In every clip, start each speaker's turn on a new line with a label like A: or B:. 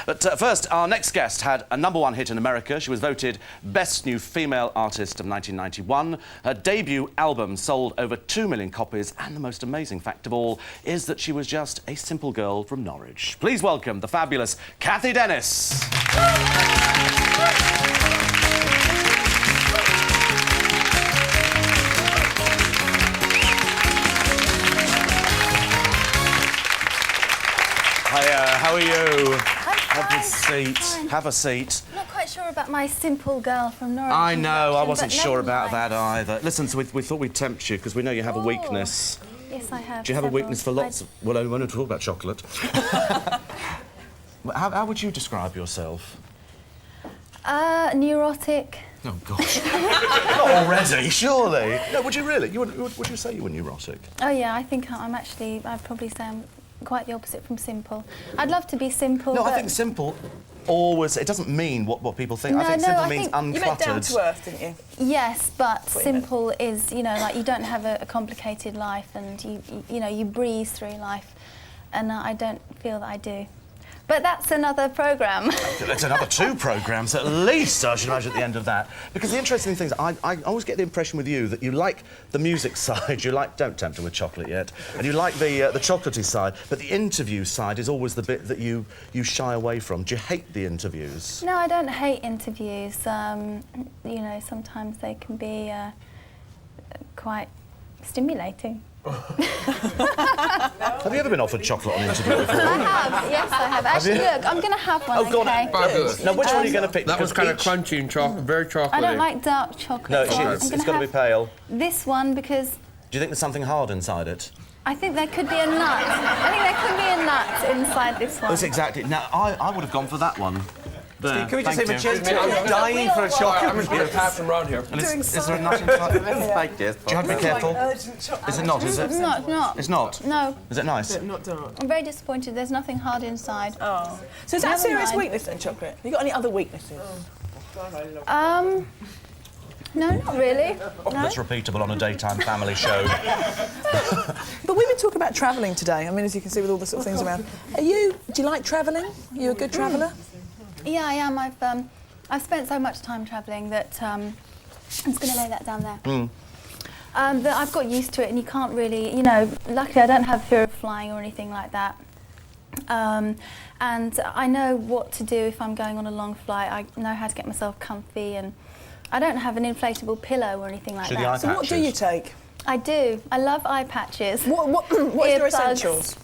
A: But first, our next guest had a #1 hit in America. She was voted Best New Female Artist of 1991. Her debut album sold over 2 million copies, and the most amazing fact of all is that she was just a simple girl from Norwich. Please welcome the fabulous Cathy Dennis. Hiya, how are you? Have a seat. Have a seat.
B: I'm not quite sure about my simple girl from Norwich.
A: I know, I wasn't sure about that either. Listen, so we thought we'd tempt you because we know you have a weakness.
B: Yes, I have.
A: Do you have a weakness for lots of... Well, I want to talk about chocolate. How would you describe yourself?
B: Neurotic.
A: Oh, gosh. Not already, surely. No, would you really? Would you say you were neurotic?
B: Oh, yeah, I think I'd probably say I'm quite the opposite from simple. I'd love to be simple,
A: No,
B: but...
A: I think simple always... It doesn't mean what people think.
B: No,
A: I think
B: no,
A: simple
B: I
A: means
B: think
A: uncluttered.
C: You meant down to earth, didn't you?
B: Yes, but simple is, you know, like you don't have a complicated life and you know, you breeze through life, and I don't feel that I do. But that's another programme.
A: It's another 2 programmes, at least, I should imagine, at the end of that. Because the interesting thing is, I always get the impression with you that you like the music side, you like... Don't tempt her with chocolate yet. And you like the chocolatey side, but the interview side is always the bit that you shy away from. Do you hate the interviews?
B: No, I don't hate interviews. You know, sometimes they can be quite stimulating.
A: Have you ever been offered chocolate on an interview before?
B: I have, yes, I have. Actually, look, I'm going to have one,
A: go on.
B: okay?
D: Fabulous.
A: Now, which one are you going to pick?
D: That was kind of crunchy and very chocolatey.
B: I don't like dark chocolate.
A: No,
B: so
A: it's got to be pale.
B: This one, because
A: Do you think there's something hard inside it?
B: I think there could be a nut. I think there could be a nut inside this one.
A: That's exactly... Now, I would have gone for that one. There.
E: Can we just
A: Thank
E: say
A: you.
E: Magenta is dying for a chocolate?
D: I'm just going to pass them around here.
A: And is there a nut inside?
E: Like this.
A: Do you have to be careful? Is it not, is it?
B: It's not.
A: It's not?
B: No.
A: Is it nice?
C: Not dark.
B: I'm very disappointed. There's nothing hard inside.
C: Oh. So is that a
B: Never
C: serious
B: mind.
C: weakness then, chocolate? Have you got any other weaknesses?
B: No, not really.
A: That's repeatable on a daytime family show.
C: But we've been talking about travelling today. I mean, as you can see with all the sort of things around. Do you like travelling? Are you a good traveller?
B: Yeah, I am. I've spent so much time travelling that I'm just going to lay that down there. That I've got used to it, and you can't really, you know. Luckily, I don't have fear of flying or anything like that. And I know what to do if I'm going on a long flight. I know how to get myself comfy, and I don't have an inflatable pillow or anything like that.
C: So what do you take?
B: I do. I love eye patches.
C: What is your essentials?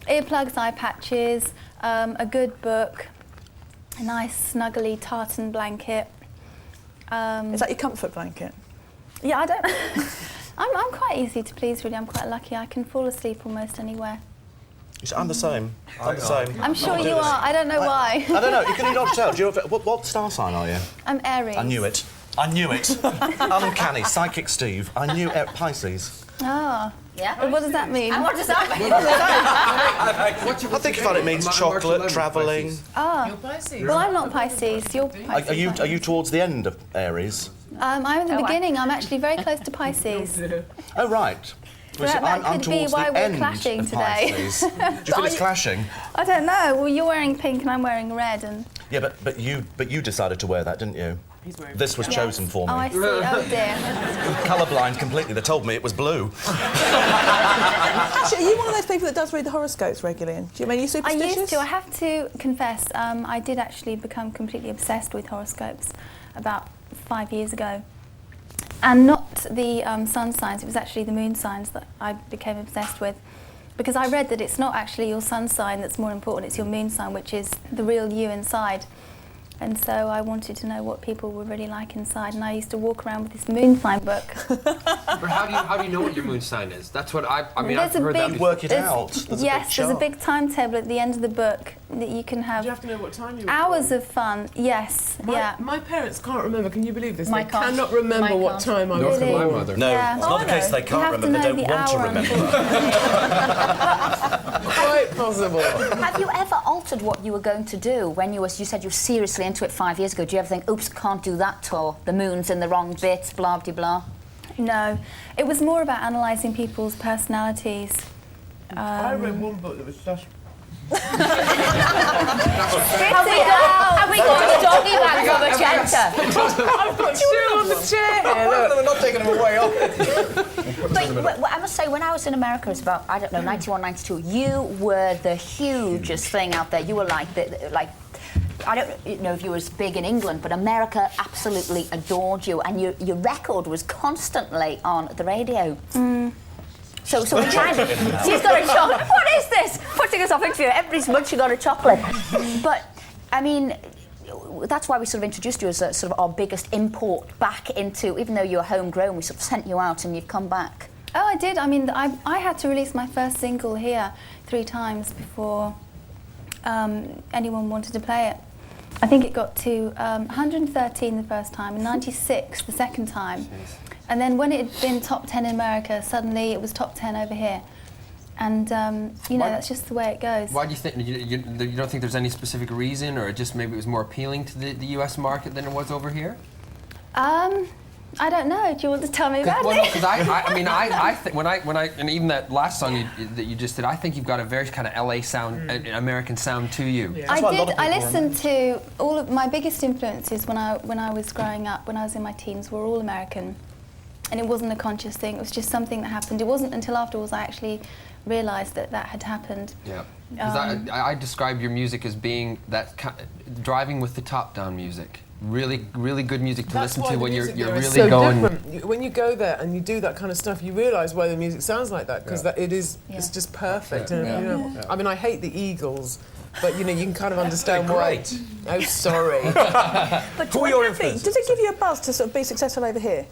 B: Earplugs, eye patches, a good book, a nice snuggly tartan blanket.
C: Is that your comfort blanket?
B: Yeah, I don't... I'm quite easy to please, really. I'm quite lucky. I can fall asleep almost anywhere.
A: I'm the same. I'm the same.
B: I'm sure you are. I don't know why.
A: I don't know. You can not tell. Do you know, what star sign are you?
B: I'm Aries.
A: I knew it. I knew it. Uncanny. Psychic Steve. I knew Pisces.
B: Oh.
F: Yeah.
B: What does that mean?
F: And what does that mean?
A: I think about it means chocolate, travelling.
B: Oh. Well, I'm not Pisces. You're Pisces.
A: Are you towards the end of Aries?
B: I'm at the beginning. I'm actually very close to Pisces.
A: Oh, right.
B: So that
A: I'm
B: could be
A: towards
B: why
A: the
B: we're
A: end
B: clashing
A: of
B: today.
A: Pisces. Do you feel it's clashing?
B: I don't know. Well, you're wearing pink and I'm wearing red, and...
A: Yeah, but you decided to wear that, didn't you? This was chosen for me.
B: Oh, I see. Oh, dear.
A: Colourblind completely. They told me it was blue.
C: Actually, are you one of those people that does read the horoscopes regularly? Do you mean, are you superstitious?
B: I used to. I have to confess, I did actually become completely obsessed with horoscopes about 5 years ago. And not the sun signs, it was actually the moon signs that I became obsessed with. Because I read that it's not actually your sun sign that's more important, it's your moon sign, which is the real you inside. And so I wanted to know what people were really like inside, and I used to walk around with this moon sign book.
D: But how do you know what your moon sign is? That's what I mean, I've heard that before.
A: Work it out.
B: There's a big timetable at the end of the book that you can have.
G: Do you have to know what time you were
B: hours
G: born?
B: of fun, yes,
G: My parents can't remember, can you believe this?
F: My
G: They
F: can't.
G: cannot remember
F: My
G: what
F: can't.
G: time I
D: Nor
G: was
D: can my
G: born.
D: mother.
A: No,
B: Yeah.
A: it's not the case they
B: You
A: can't
B: have to
A: remember, they
B: know
A: don't
B: the
A: want to
B: hour,
A: remember.
G: Quite possible.
F: Have you ever altered what you were going to do when you said you were seriously into it 5 years ago? Do you ever think, oops, can't do that tour, the moon's in the wrong bits, blah, blah, blah?
B: No, it was more about analysing people's personalities.
G: I read one book that was just...
B: Spit
C: Nice chair here, look.
E: We're not taking them away, are we?
F: But I must say, when I was in America, it was about, I don't know, 91, 92, you were the hugest thing out there. You were like, I don't know if you were as big in England, but America absolutely adored you, and your record was constantly on the radio. So we're trying to... She's got a chocolate. What is this? Putting us off interview. Everybody's munching on a chocolate. But, I mean, that's why we sort of introduced you as a, sort of our biggest import back into... Even though you're homegrown, we sort of sent you out and you've come back.
B: Oh, I did. I mean, I had to release my first single here 3 times before anyone wanted to play it. I think it got to 113 the first time and 96 the second time.
D: Jeez.
B: And then when it had been top 10 in America, suddenly it was top 10 over here. And, you know, that's just the way it goes.
D: Why do you think, you don't think there's any specific reason, or just maybe it was more appealing to the US market than it was over here?
B: I don't know. Do you want to tell me about
D: Well,
B: it?
D: because I think when I and even that last song that you just did, I think you've got a very kind of LA sound, American sound to you.
G: Yeah.
B: I listened to all of my biggest influences when I was growing up, when I was in my teens, were all American. And it wasn't a conscious thing, it was just something that happened. It wasn't until afterwards I actually realised that that had happened.
D: Yeah. Because I describe your music as being that driving with the top down music. Really, really good music to listen to when you're really
G: so
D: going.
G: Different. When you go there and you do that kind of stuff, you realise why the music sounds like that, because it is, it's just perfect. And, you know, I mean, I hate the Eagles, but you know, you can kind of understand why. Oh, sorry.
C: But who are your influences? Does it give you a buzz to sort of be successful over here?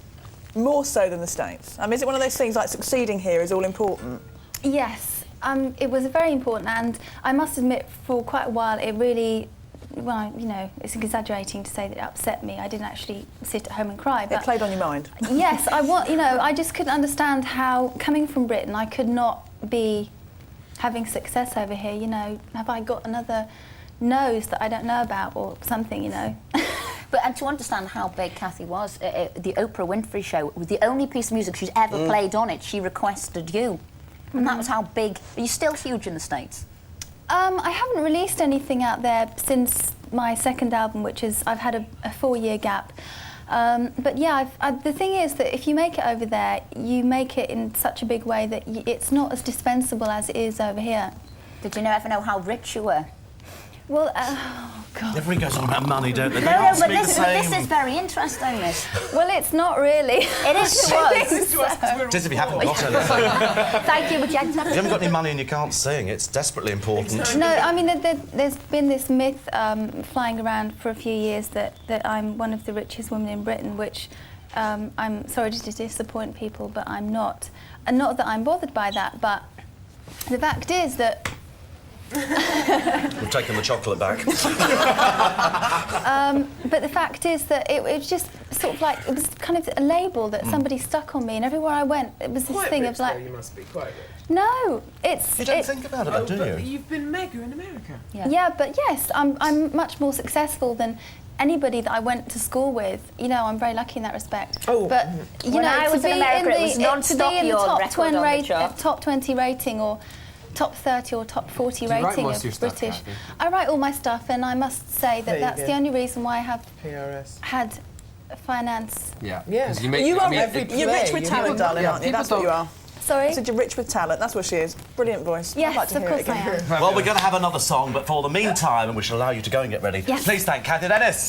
C: More so than the States? I mean, is it one of those things like succeeding here is all important?
B: Yes, it was very important, and I must admit, for quite a while, it really, well, you know, it's exaggerating to say that it upset me. I didn't actually sit at home and cry. But
C: it played on your mind?
B: Yes, you know, I just couldn't understand how, coming from Britain, I could not be having success over here. You know, have I got another nose that I don't know about or something, you know?
F: And to understand how big Cathy was, the Oprah Winfrey Show, with the only piece of music she's ever played on it, she requested you. And that was how big. Are you still huge in the States?
B: I haven't released anything out there since my second album, which is, I've had a 4-year gap. But yeah, the thing is that if you make it over there, you make it in such a big way that it's not as dispensable as it is over here.
F: Did you ever know how rich you were?
B: Well, oh God.
A: Everybody goes on about money, don't they?
F: No, but this is very interesting, this.
B: Well, it's not really.
F: It is to us.
G: It's to us 'cause we're
A: It is if you haven't got anything.
F: Thank you, but you
A: If you haven't got any money and you can't sing, it's desperately important.
B: No, I mean, there's been this myth flying around for a few years that I'm one of the richest women in Britain, which I'm sorry to disappoint people, but I'm not. And not that I'm bothered by that, but the fact is that
A: We've taken the chocolate back.
B: but the fact is that it was just sort of like, it was kind of a label that somebody stuck on me, and everywhere I went, it was this
G: quite
B: thing
G: rich,
B: of like...
G: though, you must be quite rich.
B: No, it's...
A: You don't think about it, though, do
G: but
A: you?
G: You've been mega in America.
B: Yeah, but yes, I'm much more successful than anybody that I went to school with. You know, I'm very lucky in that respect.
G: Oh.
B: But, you
F: When
B: know,
F: I was in America, it was non-stop,
B: to be in the
F: your
B: top
F: record on the chart.
B: top 20 rating, or top 30 or top 40
D: Do you write
B: rating
D: most
B: of
D: of your stuff,
B: British.
D: Cathy?
B: I write all my stuff, and I must say that
G: There you
B: that's
G: go.
B: the only reason why I have
G: PRS.
B: had finance.
D: Yeah.
G: Yeah.
D: 'Cause you make,
C: You
D: I
C: are
D: mean,
G: every-
C: you're rich with
G: you
C: talent,
G: know,
C: darling, aren't you?
D: people
C: That's what you are.
B: Sorry?
C: I said you're rich with talent. That's what she is. Brilliant voice.
B: Yes,
C: I'd like to
B: of
C: hear
B: course
C: it again.
B: I am.
A: Well, we're going to have another song, but for the meantime, and we shall allow you to go and get ready.
B: Yes.
A: Please thank Cathy Dennis.